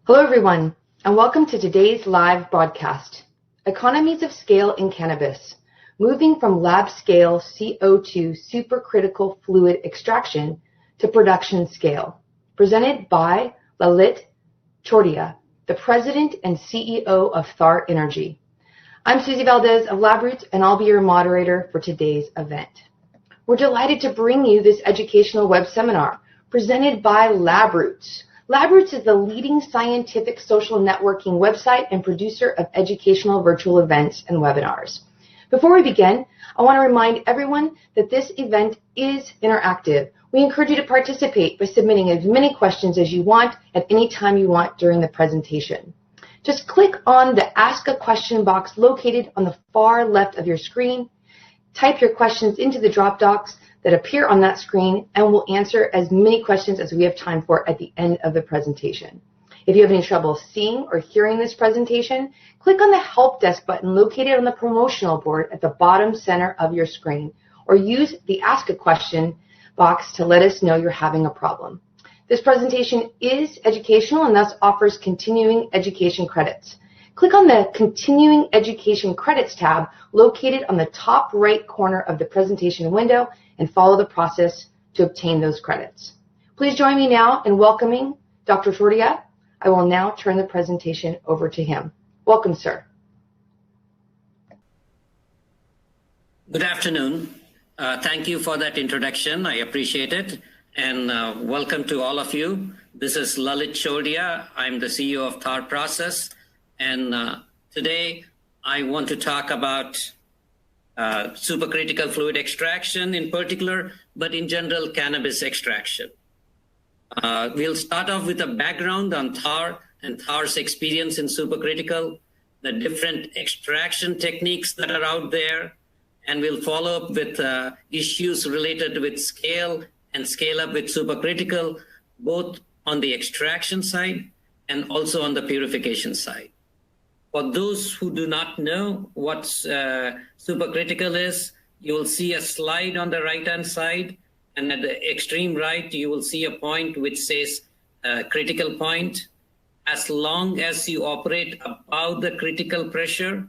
Hello everyone, and welcome to today's live broadcast, Economies of Scale in Cannabis, moving from lab scale CO2 supercritical fluid extraction to production scale, presented by Lalit, Chordia, the President and CEO of Thar Energy. I'm Susie Valdez of LabRoots, and I'll be your moderator for today's event. We're delighted to bring you this educational web seminar presented by LabRoots. LabRoots is the leading scientific social networking website and producer of educational virtual events and webinars. Before we begin, I want to remind everyone that this event is interactive. We encourage you to participate by submitting as many questions as you want at any time you want during the presentation. Just click on the Ask a Question box located on the far left of your screen. Type your questions into the drop box that appear on that screen, and we'll answer as many questions as we have time for at the end of the presentation. If you have any trouble seeing or hearing this presentation, click on the Help Desk button located on the promotional board at the bottom center of your screen, or use the Ask a Question box to let us know you're having a problem. This presentation is educational and thus offers continuing education credits. Click on the Continuing Education Credits tab located on the top right corner of the presentation window and follow the process to obtain those credits. Please join me now in welcoming Dr. Chordia. I will now turn the presentation over to him. Welcome, sir. Good afternoon. Thank you for that introduction. I appreciate it. And welcome to all of you. This is Lalit Chordia. I'm the CEO of Thar Process. And today I want to talk about supercritical fluid extraction in particular, but in general, cannabis extraction. We'll start off with a background on Thar and Thar's experience in supercritical, the different extraction techniques that are out there, and we'll follow up with issues related with scale and scale up with supercritical, both on the extraction side and also on the purification side. For those who do not know what supercritical is, you will see a slide on the right-hand side, and at the extreme right, you will see a point which says critical point. As long as you operate above the critical pressure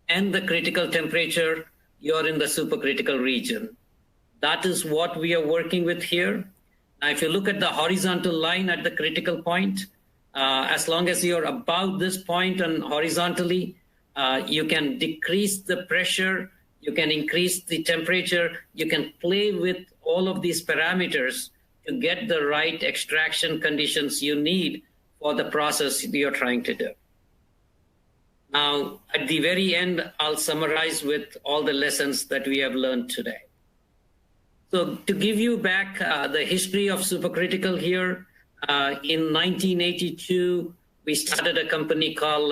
and the critical temperature, you're in the supercritical region. That is what we are working with here. Now, if you look at the horizontal line at the critical point, as long as you're above this point and horizontally, you can decrease the pressure, you can increase the temperature, you can play with all of these parameters to get the right extraction conditions you need for the process you're trying to do. Now, at the very end, I'll summarize with all the lessons that we have learned today. So to give you back the history of supercritical here, in 1982, we started a company called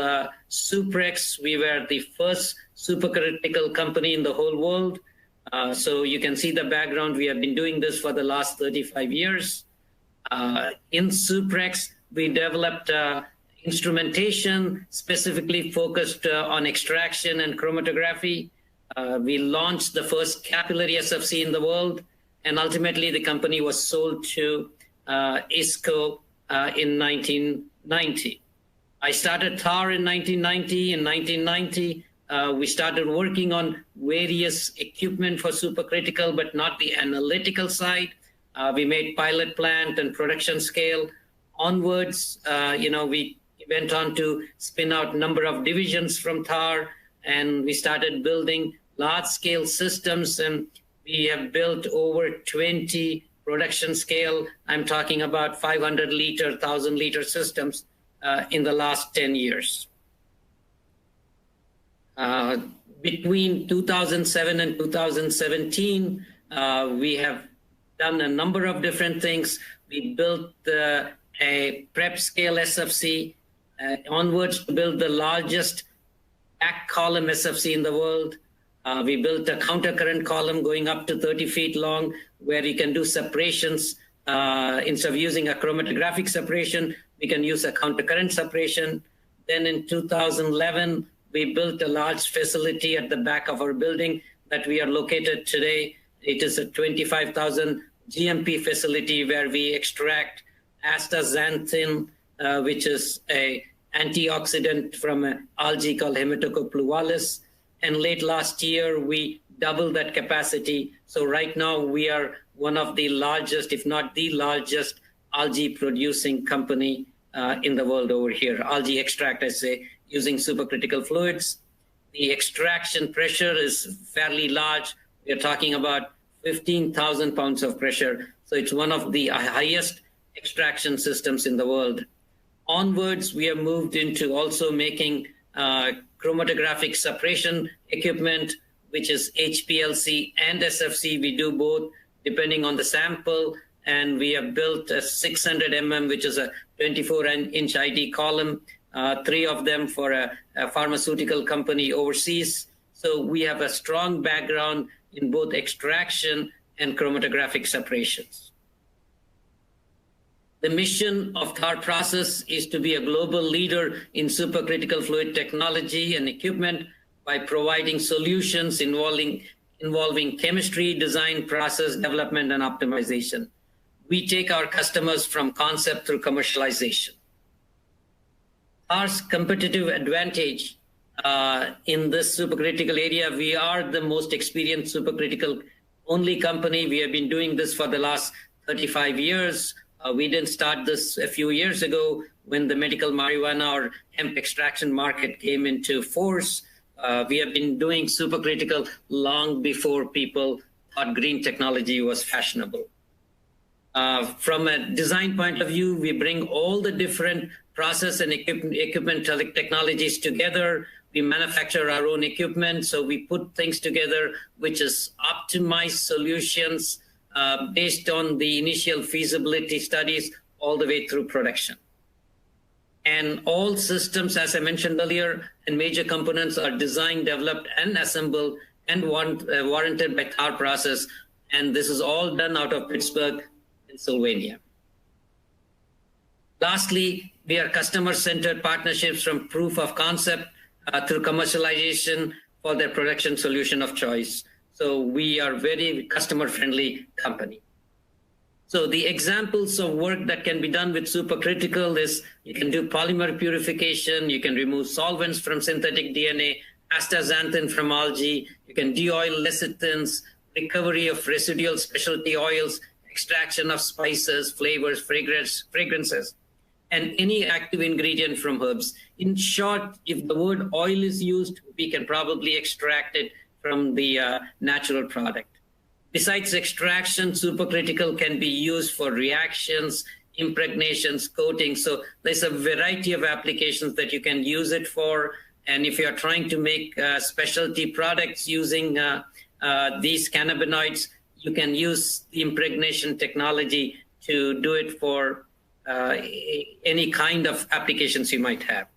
Suprex. We were the first supercritical company in the whole world. So you can see the background. We have been doing this for the last 35 years. In Suprex, we developed instrumentation specifically focused on extraction and chromatography. We launched the first capillary SFC in the world, and ultimately the company was sold to ISCO in 1990. I started Thar in 1990. In 1990, we started working on various equipment for supercritical, but not the analytical side. We made pilot plant and production scale. Onwards, we went on to spin out a number of divisions from Thar, and we started building large-scale systems, and we have built over 20 production scale. I'm talking about 500-liter, 1,000-liter systems in the last 10 years. Between 2007 and 2017, we have done a number of different things. We built a prep scale SFC, onwards to build the largest back column SFC in the world. We built a countercurrent column going up to 30 feet long, where you can do separations. Instead of using a chromatographic separation, we can use a countercurrent separation. Then in 2011, we built a large facility at the back of our building that we are located today. It is a 25,000 GMP facility where we extract astaxanthin which is a antioxidant from an algae called Hematocopleualis. And late last year, we doubled that capacity. So right now, we are one of the largest, if not the largest, algae producing company in the world over here. Algae extract, I say, using supercritical fluids. The extraction pressure is fairly large. We're talking about 15,000 pounds of pressure. So it's one of the highest extraction systems in the world. Onwards, we have moved into also making chromatographic separation equipment, which is HPLC and SFC. We do both depending on the sample. And we have built a 600 mm, which is a 24-inch ID column, 3 of them for a pharmaceutical company overseas. So we have a strong background in both extraction and chromatographic separations. The mission of Thar process is to be a global leader in supercritical fluid technology and equipment by providing solutions involving chemistry, design, process, development, and optimization. We take our customers from concept through commercialization. Our competitive advantage in this supercritical area, we are the most experienced supercritical only company. We have been doing this for the last 35 years. We didn't start this a few years ago when the medical marijuana or hemp extraction market came into force. We have been doing supercritical long before people thought green technology was fashionable. From a design point of view, we bring all the different process and equipment technologies together. We manufacture our own equipment, so we put things together, which is optimized solutions based on the initial feasibility studies all the way through production. And all systems, as I mentioned earlier, and major components are designed, developed, and assembled and warranted by Thar process. And this is all done out of Pittsburgh, Pennsylvania. Lastly, we are customer-centered partnerships from proof of concept through commercialization for their production solution of choice. So we are very customer-friendly company. So the examples of work that can be done with supercritical is you can do polymer purification, you can remove solvents from synthetic DNA, astaxanthin from algae, you can de-oil lecithins, recovery of residual specialty oils, extraction of spices, flavors, fragrances, and any active ingredient from herbs. In short, if the word oil is used, we can probably extract it from the natural product. Besides extraction, supercritical can be used for reactions, impregnations, coatings. So there's a variety of applications that you can use it for. And if you're trying to make specialty products using these cannabinoids, you can use the impregnation technology to do it for any kind of applications you might have.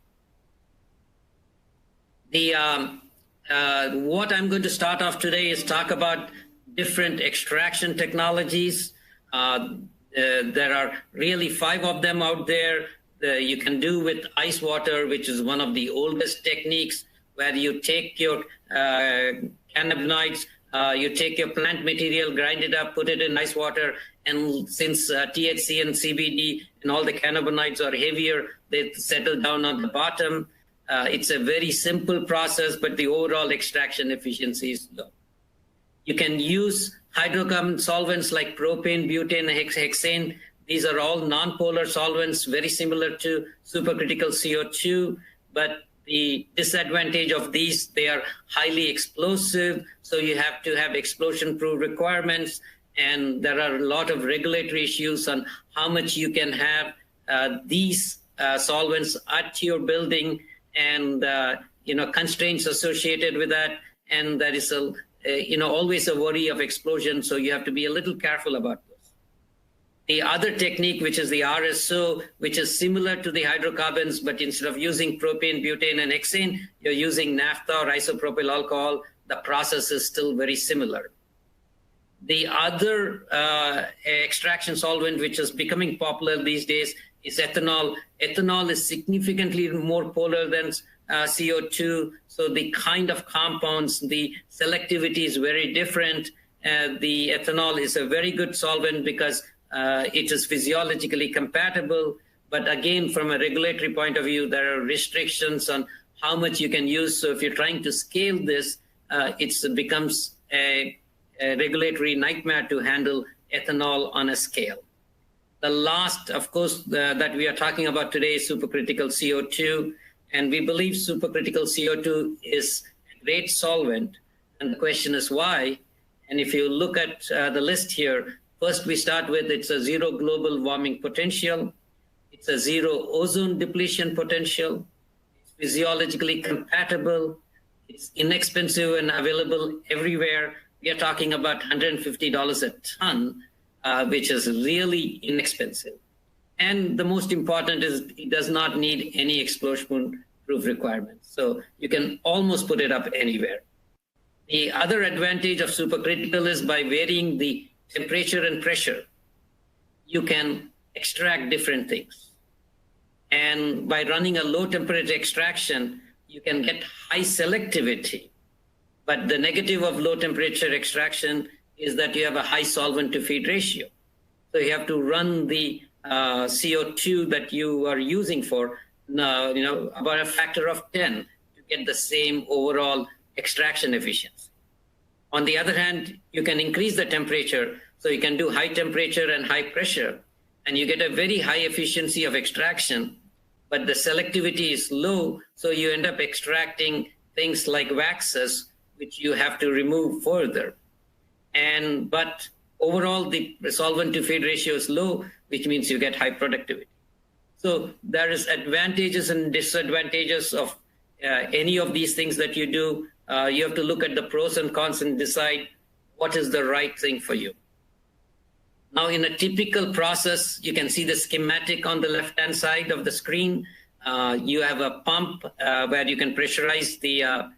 What I'm going to start off today is talk about different extraction technologies. There are really 5 of them out there. You can do with ice water, which is one of the oldest techniques, where you take your cannabinoids, you take your plant material, grind it up, put it in ice water, and since THC and CBD and all the cannabinoids are heavier, they settle down on the bottom. It's a very simple process, but the overall extraction efficiency is low. You can use hydrocarbon solvents like propane, butane, and hexane. These are all non-polar solvents, very similar to supercritical CO2, but the disadvantage of these, they are highly explosive, so you have to have explosion-proof requirements, and there are a lot of regulatory issues on how much you can have these solvents at your building, and constraints associated with that, and there is always a worry of explosion, so you have to be a little careful about this. The other technique, which is the RSO, which is similar to the hydrocarbons, but instead of using propane, butane, and hexane, you're using naphtha or isopropyl alcohol. The process is still very similar. The other extraction solvent, which is becoming popular these days, is ethanol. Ethanol is significantly more polar than CO2, so the kind of compounds, the selectivity is very different. The ethanol is a very good solvent because it is physiologically compatible, But again, from a regulatory point of view, there are restrictions on how much you can use. So if you're trying to scale this, it becomes a regulatory nightmare to handle ethanol on a scale. The last, of course, that we are talking about today is supercritical CO2. And we believe supercritical CO2 is a great solvent. And the question is why? And if you look at the list here, first we start with it's a zero global warming potential. It's a zero ozone depletion potential. It's physiologically compatible. It's inexpensive and available everywhere. We are talking about $150 a ton, which is really inexpensive. And the most important is it does not need any explosion-proof requirements. So you can almost put it up anywhere. The other advantage of supercritical is by varying the temperature and pressure, you can extract different things. And by running a low temperature extraction, you can get high selectivity. But the negative of low temperature extraction is that you have a high solvent to feed ratio. So you have to run the CO2 that you are using for, about a factor of 10 to get the same overall extraction efficiency. On the other hand, you can increase the temperature, so you can do high temperature and high pressure, and you get a very high efficiency of extraction, but the selectivity is low, so you end up extracting things like waxes, which you have to remove further. But overall, the solvent to feed ratio is low, which means you get high productivity. So there is advantages and disadvantages of any of these things that you do. You have to look at the pros and cons and decide what is the right thing for you. Now, in a typical process, you can see the schematic on the left-hand side of the screen. You have a pump where you can pressurize the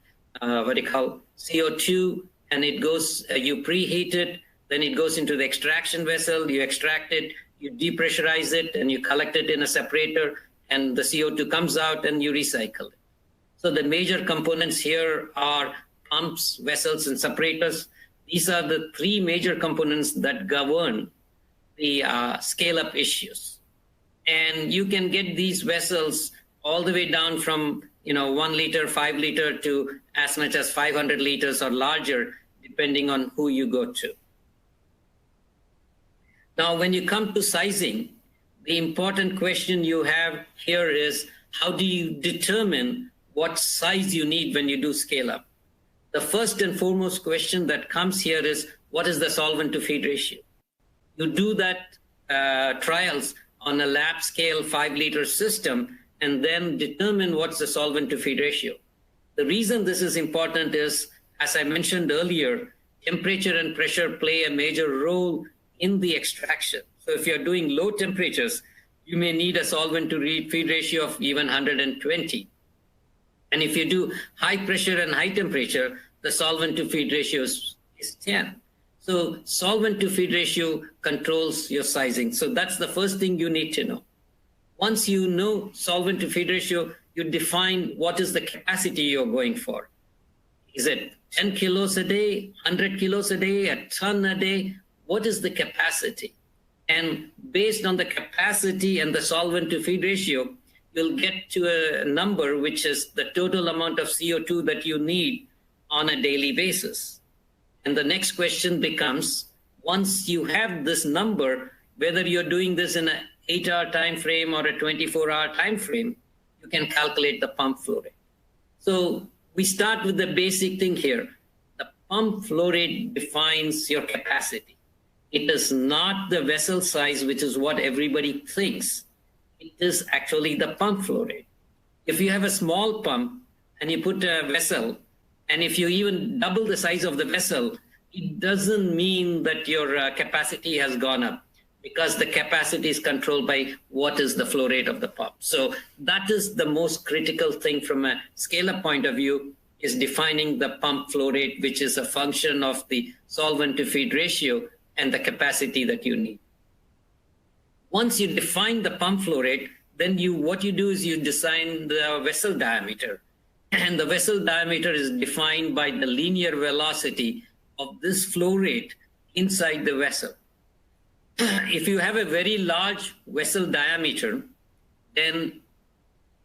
CO2, and it goes, you preheat it, then it goes into the extraction vessel, you extract it, you depressurize it, and you collect it in a separator, and the CO2 comes out and you recycle it. So the major components here are pumps, vessels, and separators. These are the three major components that govern the scale-up issues. And you can get these vessels all the way down from 1 liter, 5 liter to as much as 500 liters or larger, depending on who you go to. Now, when you come to sizing, the important question you have here is, how do you determine what size you need when you do scale up? The first and foremost question that comes here is, what is the solvent to feed ratio? You do that trials on a lab scale 5 liter system and then determine what's the solvent to feed ratio. The reason this is important is, as I mentioned earlier, temperature and pressure play a major role in the extraction. So if you're doing low temperatures, you may need a solvent to feed ratio of even 120. And if you do high pressure and high temperature, the solvent to feed ratio is 10. So solvent to feed ratio controls your sizing. So that's the first thing you need to know. Once you know solvent to feed ratio, you define what is the capacity you're going for. Is it 10 kilos a day, 100 kilos a day, a ton a day? What is the capacity? And based on the capacity and the solvent to feed ratio, you'll get to a number which is the total amount of CO2 that you need on a daily basis. And the next question becomes, once you have this number, whether you're doing this in an 8-hour time frame or a 24-hour time frame, you can calculate the pump flow rate. So we start with the basic thing here. The pump flow rate defines your capacity. It is not the vessel size, which is what everybody thinks. It is actually the pump flow rate. If you have a small pump and you put a vessel, and if you even double the size of the vessel, it doesn't mean that your capacity has gone up, because the capacity is controlled by what is the flow rate of the pump. So that is the most critical thing from a scale-up point of view, is defining the pump flow rate, which is a function of the solvent to feed ratio and the capacity that you need. Once you define the pump flow rate, then what you do is you design the vessel diameter. And the vessel diameter is defined by the linear velocity of this flow rate inside the vessel. If you have a very large vessel diameter, then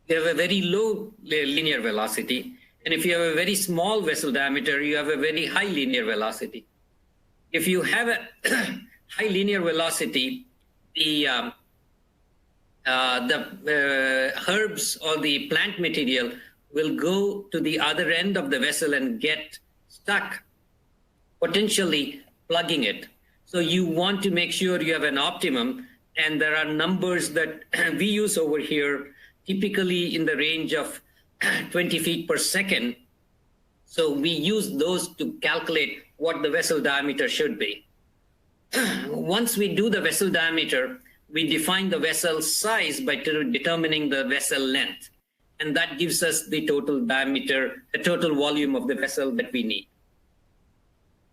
you have a very low linear velocity. And if you have a very small vessel diameter, you have a very high linear velocity. If you have a high linear velocity, the herbs or the plant material will go to the other end of the vessel and get stuck, potentially plugging it. So you want to make sure you have an optimum, and there are numbers that we use over here, typically in the range of 20 feet per second. So we use those to calculate what the vessel diameter should be. Once we do the vessel diameter, we define the vessel size by determining the vessel length. And that gives us the total diameter, the total volume of the vessel that we need.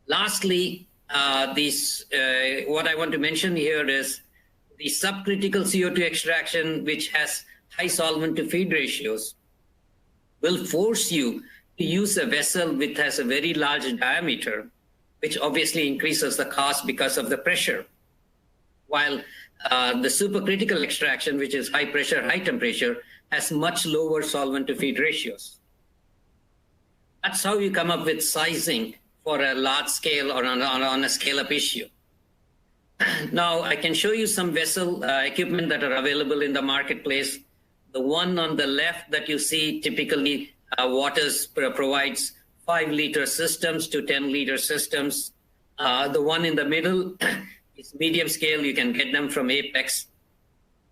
Lastly, what I want to mention here is the subcritical CO2 extraction, which has high solvent to feed ratios, will force you to use a vessel which has a very large diameter, which obviously increases the cost because of the pressure. While the supercritical extraction, which is high pressure, high temperature, has much lower solvent to feed ratios. That's how you come up with sizing for a large scale or on a scale up issue. Now I can show you some vessel equipment that are available in the marketplace. The one on the left that you see, typically Waters provides 5-liter systems to 10-liter systems. The one in the middle is medium scale. You can get them from Apex.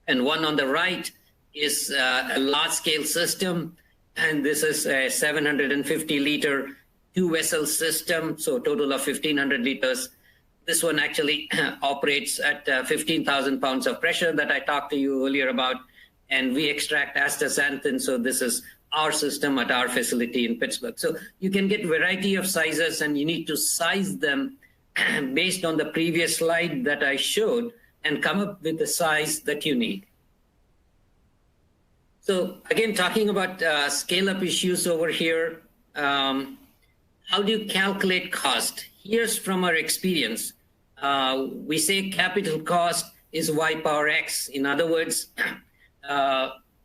And one on the right is a large scale system. And this is a 750-liter 2-vessel system, so a total of 1,500 liters. This one actually operates at 15,000 pounds of pressure that I talked to you earlier about. And we extract astaxanthin, so this is our system at our facility in Pittsburgh. So you can get variety of sizes, and you need to size them based on the previous slide that I showed and come up with the size that you need. So again, talking about scale-up issues over here, how do you calculate cost? Here's from our experience. We say capital cost is Y power X. In other words,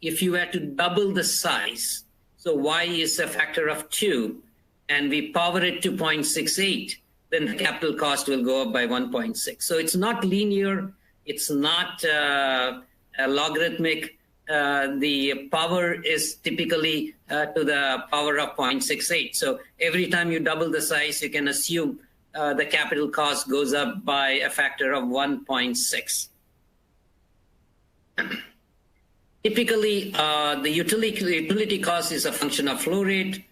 if you were to double the size, so Y is a factor of 2, and we power it to 0.68, then the capital cost will go up by 1.6. So it's not linear. It's not logarithmic. The power is typically to the power of 0.68. So every time you double the size, you can assume the capital cost goes up by a factor of 1.6. Typically, the utility cost is a function of flow rate,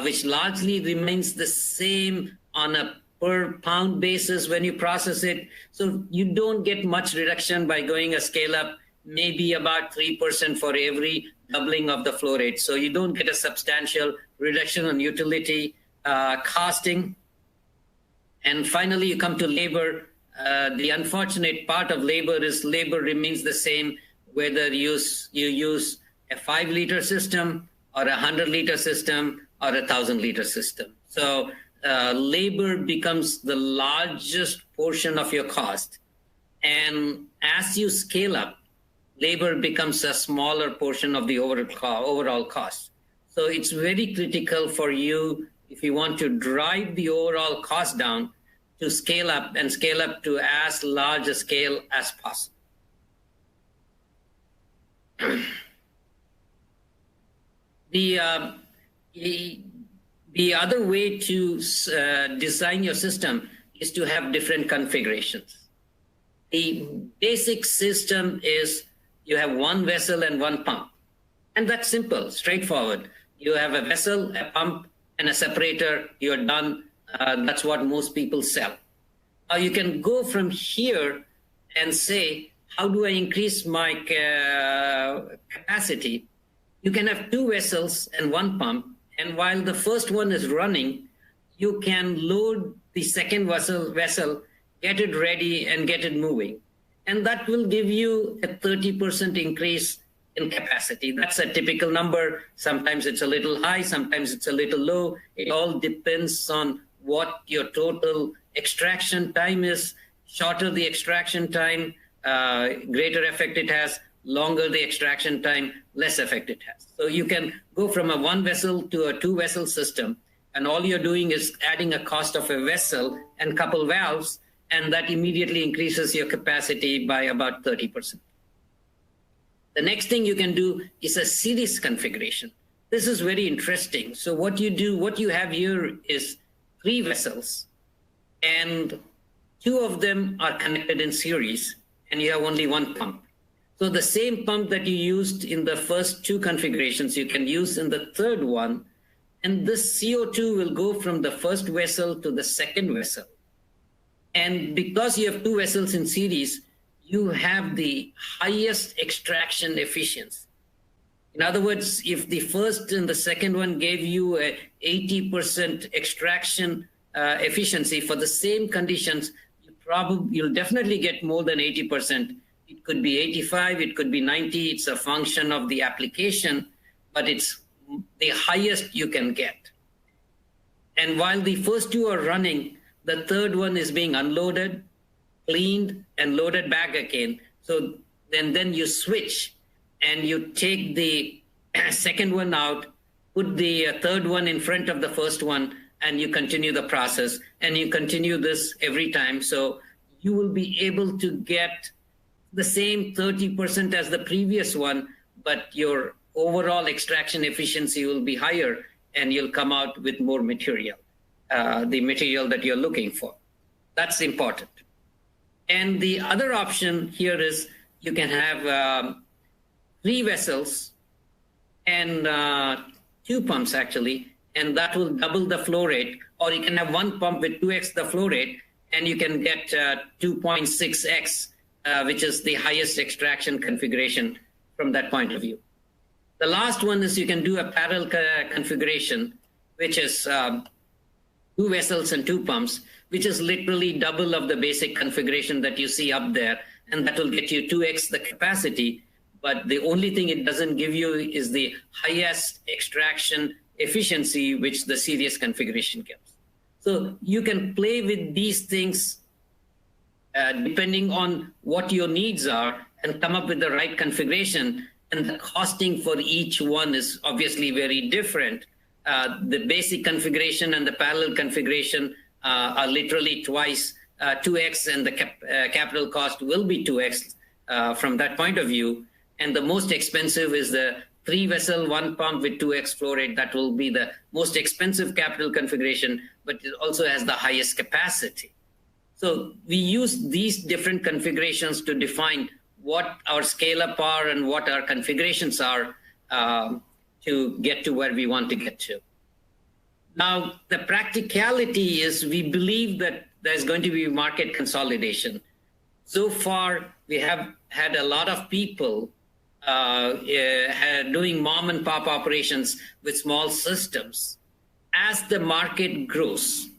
which largely remains the same on a per pound basis when you process it. So you don't get much reduction by going a scale up, maybe about 3% for every doubling of the flow rate. So you don't get a substantial reduction on utility costing. And finally, you come to labor. The unfortunate part of labor is labor remains the same, whether you use a 5-liter system or a 100-liter system or a 1,000-liter system. So labor becomes the largest portion of your cost. And as you scale up, labor becomes a smaller portion of the overall cost. So it's very critical for you, if you want to drive the overall cost down, to scale up and scale up to as large a scale as possible. The other way to design your system is to have different configurations. The basic system is you have one vessel and one pump. And that's simple, straightforward. You have a vessel, a pump, and a separator, you're done. That's what most people sell. You can go from here and say, how do I increase my capacity? You can have 2 vessels and 1 pump. And while the first one is running, you can load the second vessel, get it ready, and get it moving. And that will give you a 30% increase in capacity. That's a typical number. Sometimes it's a little high, sometimes it's a little low. It all depends on what your total extraction time is. Shorter the extraction time, greater effect it has. longer the extraction time, less effect it has. So you can go from a 1 vessel to a 2 vessel system, and all you're doing is adding a cost of a vessel and couple valves, and that immediately increases your capacity by about 30%. The next thing you can do is a series configuration. This is very interesting. So what you have here is 3 vessels, and 2 of them are connected in series, and you have only 1 pump. So the same pump that you used in the first 2 configurations, you can use in the third one, and this CO2 will go from the first vessel to the second vessel. And because you have 2 vessels in series, you have the highest extraction efficiency. In other words, if the first and the second one gave you a 80% extraction efficiency for the same conditions, you'll definitely get more than 80%. It could be 85, it could be 90. It's a function of the application, but it's the highest you can get. And while the first 2 are running, the third one is being unloaded, cleaned, and loaded back again. So then you switch and you take the second one out, put the third one in front of the first one, and you continue the process. And you continue this every time. So you will be able to get the same 30% as the previous one, but your overall extraction efficiency will be higher, and you'll come out with more material, the material that you're looking for. That's important. And the other option here is you can have 3 vessels and 2 pumps actually, and that will double the flow rate, or you can have 1 pump with 2x the flow rate, and you can get 2.6x, which is the highest extraction configuration from that point of view. The last one is you can do a parallel configuration, which is 2 vessels and 2 pumps, which is literally double of the basic configuration that you see up there, and that will get you 2x the capacity. But the only thing it doesn't give you is the highest extraction efficiency, which the series configuration gives. So you can play with these things depending on what your needs are and come up with the right configuration. And the costing for each one is obviously very different. The basic configuration and the parallel configuration are literally twice 2x, and the capital cost will be 2x from that point of view. And the most expensive is the 3 vessel, 1 pump with 2x flow rate. That will be the most expensive capital configuration, but it also has the highest capacity. So we use these different configurations to define what our scale-up are and what our configurations are to get to where we want to get to. Now, the practicality is we believe that there's going to be market consolidation. So far, we have had a lot of people doing mom and pop operations with small systems. As the market grows,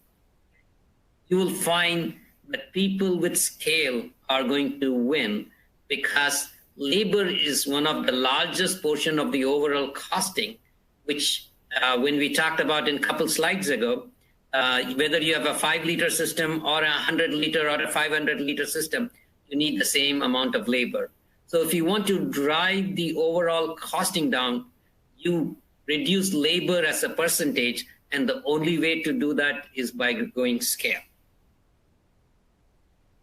you will find that people with scale are going to win, because labor is one of the largest portion of the overall costing, which when we talked about in a couple slides ago, whether you have a 5-liter system or a 100-liter or a 500-liter system, you need the same amount of labor. So if you want to drive the overall costing down, you reduce labor as a percentage, and the only way to do that is by going scale.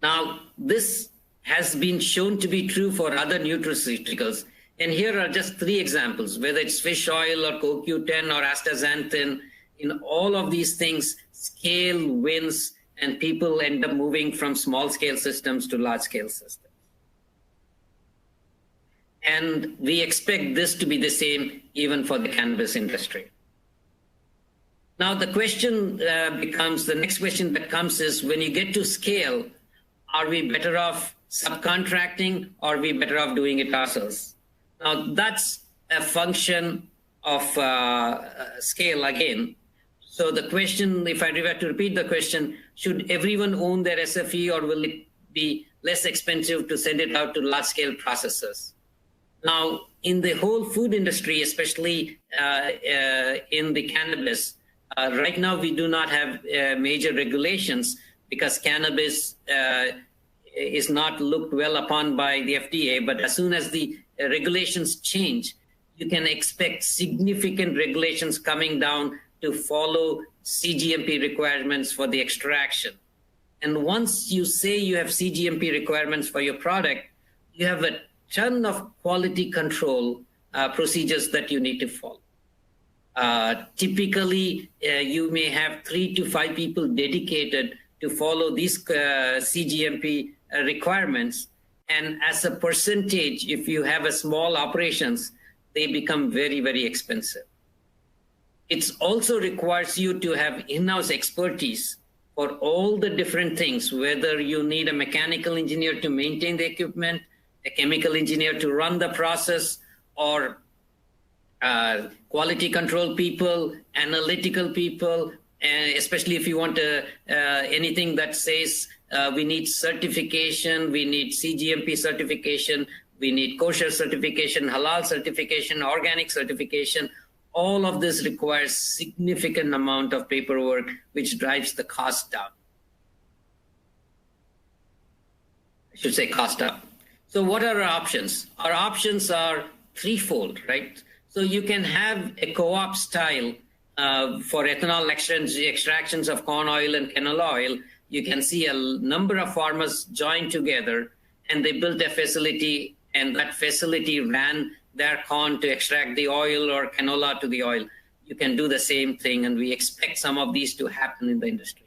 Now, this has been shown to be true for other nutraceuticals. And here are just 3 examples, whether it's fish oil or CoQ10 or astaxanthin. In all of these things, scale wins, and people end up moving from small-scale systems to large-scale systems. And we expect this to be the same even for the cannabis industry. Now, the question becomes, the next question that comes is, when you get to scale, are we better off subcontracting, or are we better off doing it ourselves? Now, that's a function of scale again. So the question, if I were to repeat the question, should everyone own their SFE, or will it be less expensive to send it out to large-scale processors? Now, in the whole food industry, especially in the cannabis, right now we do not have major regulations, because cannabis is not looked well upon by the FDA. But as soon as the regulations change, you can expect significant regulations coming down to follow CGMP requirements for the extraction. And once you say you have CGMP requirements for your product, you have a ton of quality control procedures that you need to follow. Typically, you may have 3 to 5 people dedicated to follow these CGMP requirements. And as a percentage, if you have a small operations, they become very, very expensive. It also requires you to have in-house expertise for all the different things, whether you need a mechanical engineer to maintain the equipment, a chemical engineer to run the process, or quality control people, analytical people, especially if you want anything that says we need certification, we need CGMP certification, we need kosher certification, halal certification, organic certification. All of this requires significant amount of paperwork, which drives the cost down. I should say cost up. So what are our options? Our options are threefold, right? So you can have a co-op style for ethanol extractions of corn oil and canola oil. You can see a number of farmers joined together and they built a facility, and that facility ran their corn to extract the oil or canola to the oil. You can do the same thing, and we expect some of these to happen in the industry.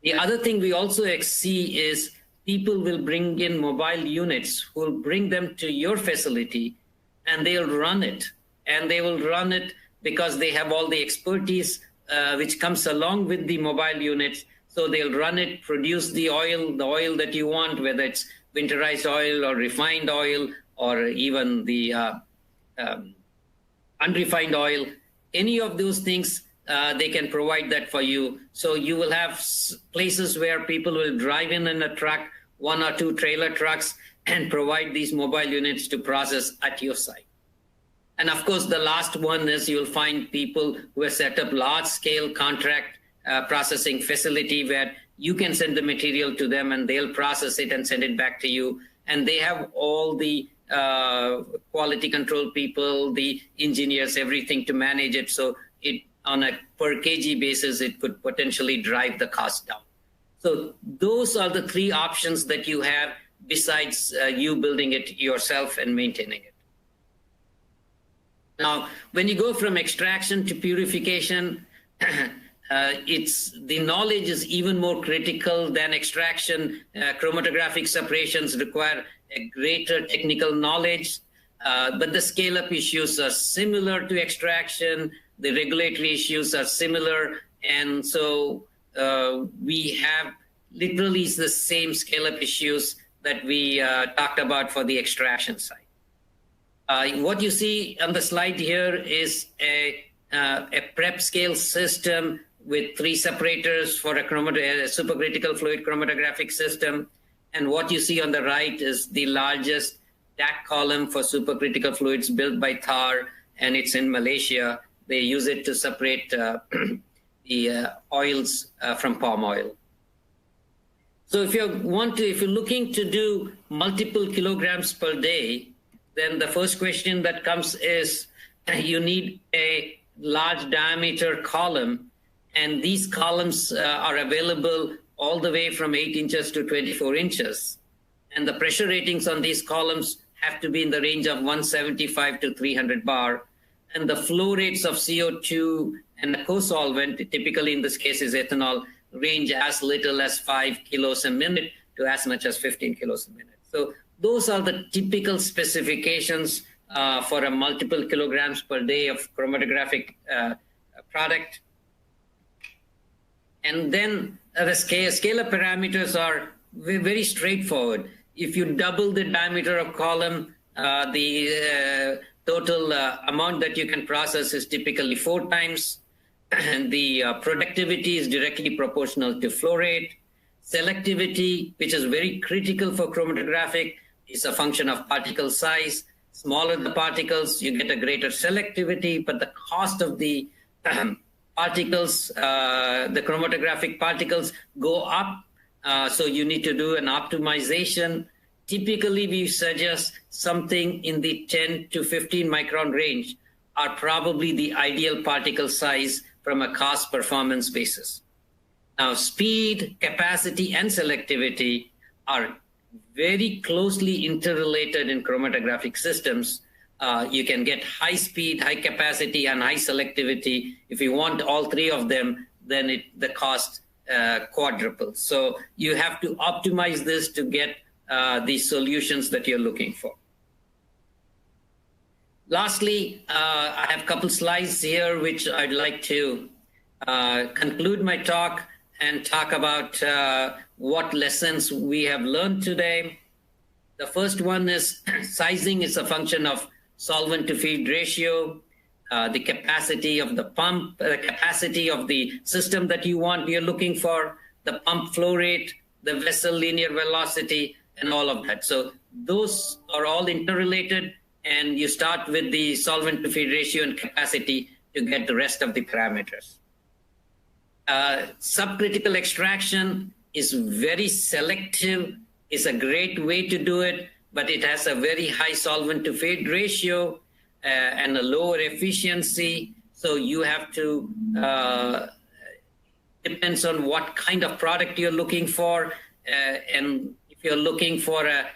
The other thing we also see is people will bring in mobile units who will bring them to your facility, and they'll run it. And they will run it because they have all the expertise which comes along with the mobile units. So they'll run it, produce the oil that you want, whether it's winterized oil or refined oil, or even the unrefined oil. Any of those things, they can provide that for you. So you will have places where people will drive in a truck, 1 or 2 trailer trucks, and provide these mobile units to process at your site. And of course, the last one is you'll find people who have set up large-scale contract processing facility where you can send the material to them and they'll process it and send it back to you. And they have all the quality control people, the engineers, everything to manage it. So it, on a per kg basis, it could potentially drive the cost down. So those are the 3 options that you have besides you building it yourself and maintaining it. Now, when you go from extraction to purification, the knowledge is even more critical than extraction. Chromatographic separations require a greater technical knowledge, but the scale-up issues are similar to extraction. The regulatory issues are similar, and so we have literally the same scale-up issues that we talked about for the extraction side. What you see on the slide here is a prep scale system with 3 separators for a supercritical fluid chromatographic system. And what you see on the right is the largest DAC column for supercritical fluids built by Thar, and it's in Malaysia. They use it to separate the oils from palm oil. So if you're looking to do multiple kilograms per day, then the first question that comes is you need a large diameter column, and these columns are available all the way from 8 inches to 24 inches. And the pressure ratings on these columns have to be in the range of 175 to 300 bar. And the flow rates of CO2 and the co-solvent, typically in this case is ethanol, range as little as 5 kilos a minute to as much as 15 kilos a minute. So those are the typical specifications for a multiple kilograms per day of chromatographic product. And then the scale-up parameters are very straightforward. If you double the diameter of column, the total amount that you can process is typically 4 times. And the productivity is directly proportional to flow rate. Selectivity, which is very critical for chromatographic, is a function of particle size. Smaller the particles, you get a greater selectivity, but the cost of the particles, the chromatographic particles go up. So you need to do an optimization. typically we suggest something in the 10 to 15 micron range are probably the ideal particle size from a cost performance basis. Now, speed, capacity, and selectivity are very closely interrelated in chromatographic systems. You can get high speed, high capacity, and high selectivity. If you want all three of them, then the cost quadruples. So you have to optimize this to get the solutions that you're looking for. Lastly, I have a couple slides here which I'd like to conclude my talk and talk about what lessons we have learned today. The first one is sizing is a function of solvent to feed ratio, the capacity of the pump, the capacity of the system that you're looking for, the pump flow rate, the vessel linear velocity, and all of that. So those are all interrelated, and you start with the solvent to feed ratio and capacity to get the rest of the parameters. Subcritical extraction is very selective. It's a great way to do it, but it has a very high solvent to feed ratio and a lower efficiency. So you have to, depends on what kind of product you're looking for. And if you're looking for a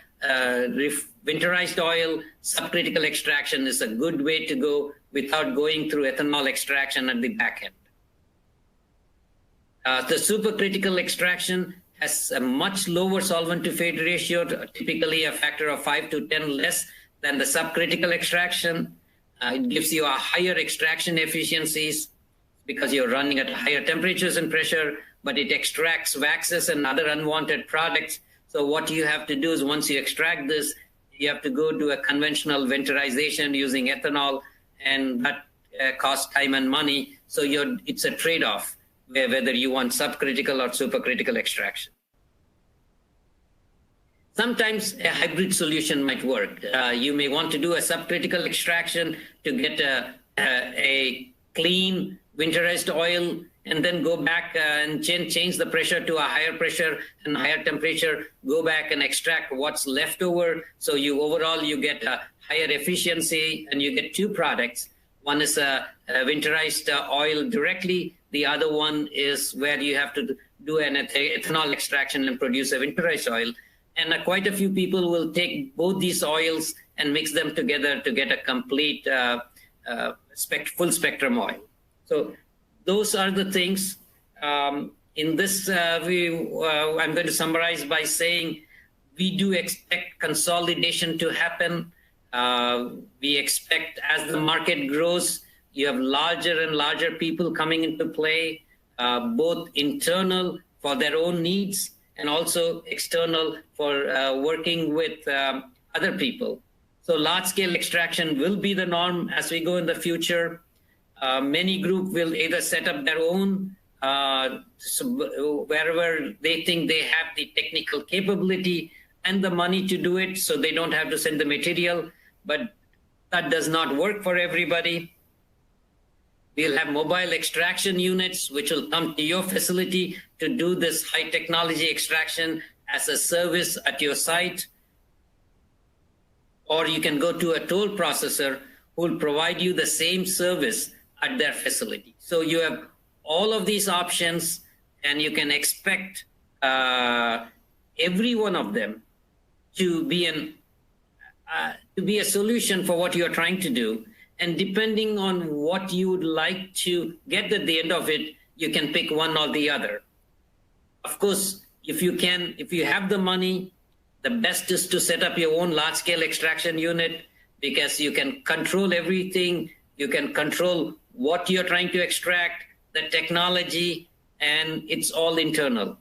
winterized oil, subcritical extraction is a good way to go without going through ethanol extraction at the back end. The supercritical extraction has a much lower solvent to feed ratio, typically a factor of 5 to 10 less than the subcritical extraction. It gives you a higher extraction efficiencies because you're running at higher temperatures and pressure, but it extracts waxes and other unwanted products. So what you have to do is once you extract this, you have to go to a conventional winterization using ethanol, and that costs time and money. So it's a trade-off whether you want subcritical or supercritical extraction. Sometimes a hybrid solution might work. You may want to do a subcritical extraction to get a clean winterized oil, and then go back and change the pressure to a higher pressure and higher temperature, go back and extract what's left over. So overall you get a higher efficiency, and you get two products. One is a winterized oil directly. The other one is where you have to do an ethanol extraction and produce a winterized oil. And quite a few people will take both these oils and mix them together to get a complete full spectrum oil. So those are the things. In this, I'm going to summarize by saying we do expect consolidation to happen. We expect as the market grows, you have larger and larger people coming into play, both internal for their own needs and also external for working with other people. So large-scale extraction will be the norm as we go in the future. Many groups will either set up their own, wherever they think they have the technical capability and the money to do it, so they don't have to send the material, but that does not work for everybody. We'll have mobile extraction units, which will come to your facility to do this high technology extraction as a service at your site. Or you can go to a toll processor who will provide you the same service at their facility. So you have all of these options, and you can expect every one of them to be a solution for what you're trying to do. And depending on what you would like to get at the end of it, you can pick one or the other. Of course, if you have the money, the best is to set up your own large-scale extraction unit, because you can control everything. You can control what you're trying to extract, the technology, and it's all internal.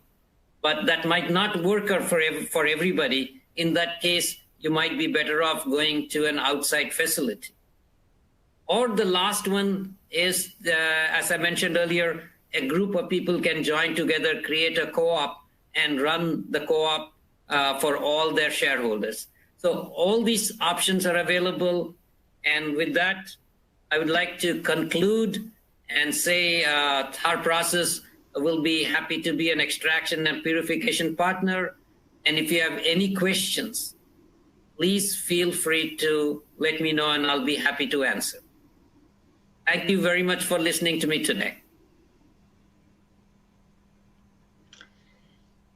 But that might not work for everybody. In that case, you might be better off going to an outside facility. Or the last one is, as I mentioned earlier, a group of people can join together, create a co-op, and run the co-op for all their shareholders. So all these options are available. And with that, I would like to conclude and say Thar Process will be happy to be an extraction and purification partner. And if you have any questions please feel free to let me know and I'll be happy to answer. Thank you very much for listening to me today.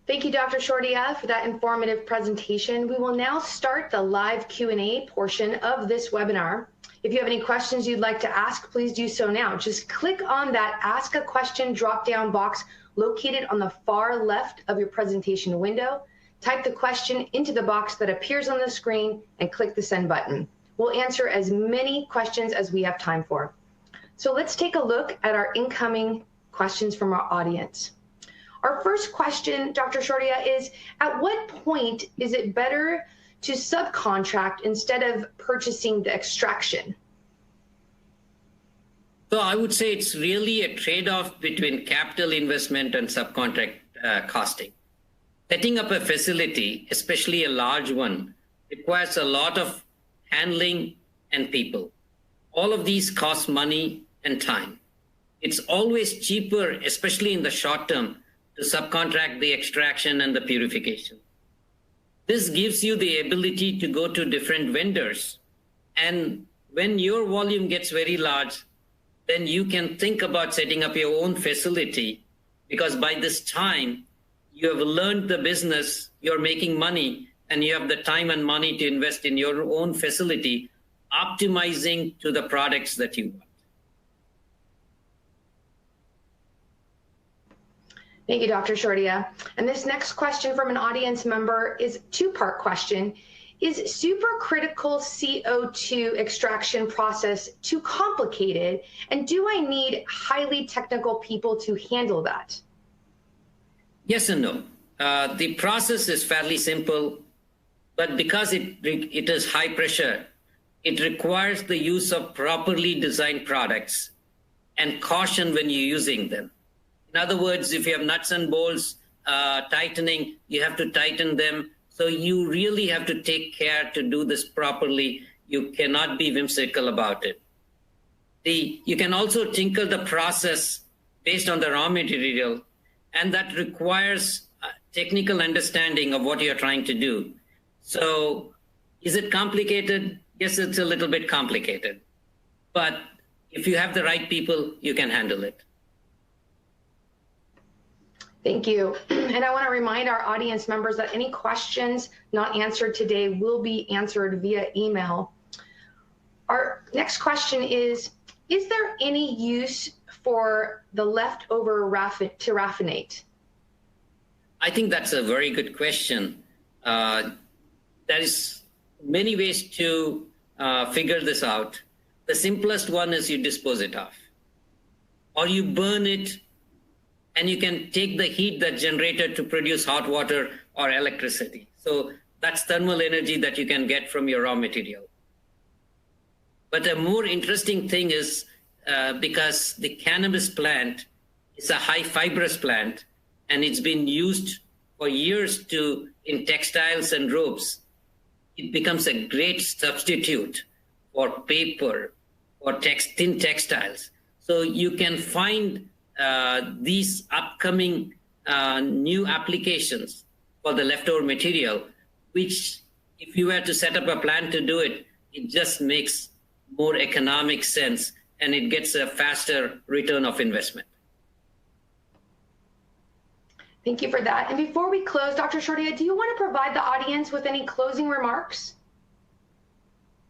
Thank you, Dr. Chordia, for that informative presentation. We will now start the live Q&A portion of this webinar. If you have any questions you'd like to ask, please do so now. Just click on that Ask a Question drop-down box located on the far left of your presentation window. Type the question into the box that appears on the screen and click the Send button. We'll answer as many questions as we have time for. So let's take a look at our incoming questions from our audience. Our first question, Dr. Chordia, is at what point is it better to subcontract instead of purchasing the extraction? So I would say it's really a trade-off between capital investment and subcontract costing. Setting up a facility, especially a large one, requires a lot of handling and people. All of these cost money and time. It's always cheaper, especially in the short term, to subcontract the extraction and the purification. This gives you the ability to go to different vendors. And when your volume gets very large, then you can think about setting up your own facility, because by this time, you have learned the business, you're making money, and you have the time and money to invest in your own facility, optimizing to the products that you want. Thank you, Dr. Chordia. And this next question from an audience member is a two-part question. Is supercritical CO2 extraction process too complicated? And do I need highly technical people to handle that? Yes and no. The process is fairly simple, but because it is high pressure, it requires the use of properly designed products and caution when you're using them. In other words, if you have nuts and bolts tightening, you have to tighten them. So you really have to take care to do this properly. You cannot be whimsical about it. You can also tinker the process based on the raw material, and that requires technical understanding of what you're trying to do. So is it complicated? Yes, it's a little bit complicated. But if you have the right people, you can handle it. Thank you. And I want to remind our audience members that any questions not answered today will be answered via email. Our next question is there any use for the leftover to raffinate? I think that's a very good question. There is many ways to figure this out. The simplest one is you dispose it off, or you burn it, and you can take the heat that's generated to produce hot water or electricity. So that's thermal energy that you can get from your raw material. But a more interesting thing is because the cannabis plant is a high fibrous plant, and it's been used for years in textiles and ropes, it becomes a great substitute for paper or thin textiles. So you can find these upcoming new applications for the leftover material, which if you were to set up a plant to do it, it just makes more economic sense, and it gets a faster return of investment. Thank you for that. And before we close, Dr. Chordia, do you want to provide the audience with any closing remarks?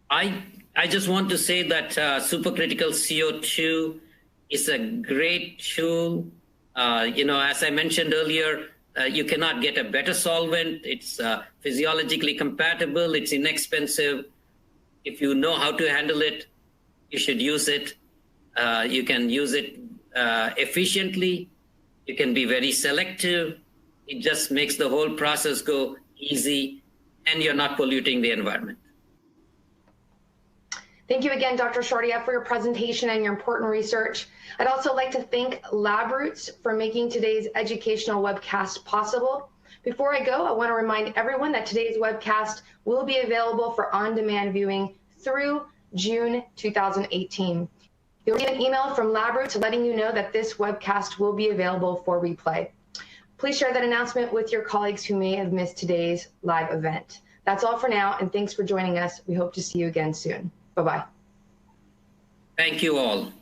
I just want to say that supercritical CO2 is a great tool. As I mentioned earlier, you cannot get a better solvent. It's physiologically compatible. It's inexpensive. If you know how to handle it, you should use it. You can use it efficiently. You can be very selective. It just makes the whole process go easy, and you're not polluting the environment. Thank you again, Dr. Chordia, for your presentation and your important research. I'd also like to thank LabRoots for making today's educational webcast possible. Before I go, I want to remind everyone that today's webcast will be available for on-demand viewing through June 2018. You'll get an email from LabRoots letting you know that this webcast will be available for replay. Please share that announcement with your colleagues who may have missed today's live event. That's all for now, and thanks for joining us. We hope to see you again soon. Bye-bye. Thank you all.